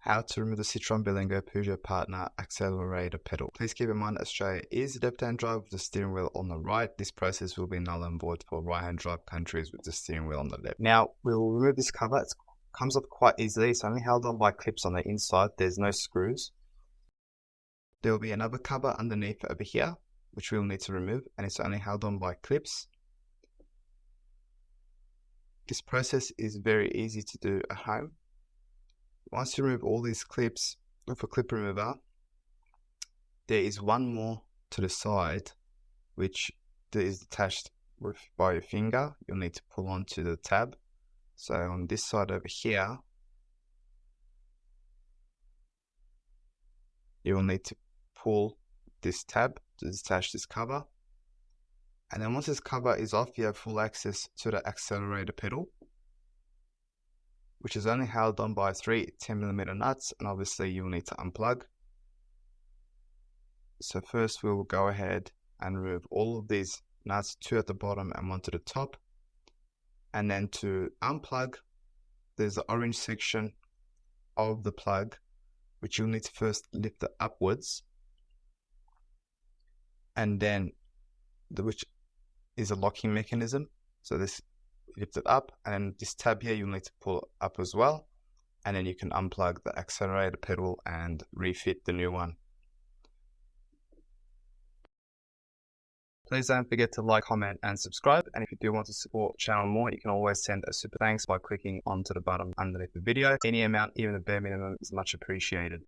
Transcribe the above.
How to remove the Citroen Berlingo Peugeot Partner accelerator pedal. Please keep in mind Australia is left-hand drive with the steering wheel on the right. This process will be null and void for right-hand drive countries with the steering wheel on the left. Now we'll remove this cover. It comes off quite easily. It's only held on by clips on the inside. There's no screws. There will be another cover underneath over here, which we'll need to remove, and it's only held on by clips. This process is very easy to do at home. Once you remove all these clips with a clip remover, there is one more to the side which is attached by your finger. You'll need to pull onto the tab. So on this side over here, you will need to pull this tab to detach this cover. And then once this cover is off, you have full access to the accelerator pedal, which is only held on by 3 10mm nuts, and obviously you'll need to unplug. So first we will go ahead and remove all of these nuts, 2 at the bottom and 1 to the top. And then to unplug, there's the orange section of the plug, which you'll need to first lift it upwards, and then which is a locking mechanism. So this lift it up, and this tab here you'll need to pull up as well, and then you can unplug the accelerator pedal and refit the new one. Please don't forget to like, comment and subscribe, and if you do want to support the channel more, you can always send a super thanks by clicking onto the button underneath the video. Any amount, even the bare minimum, is much appreciated.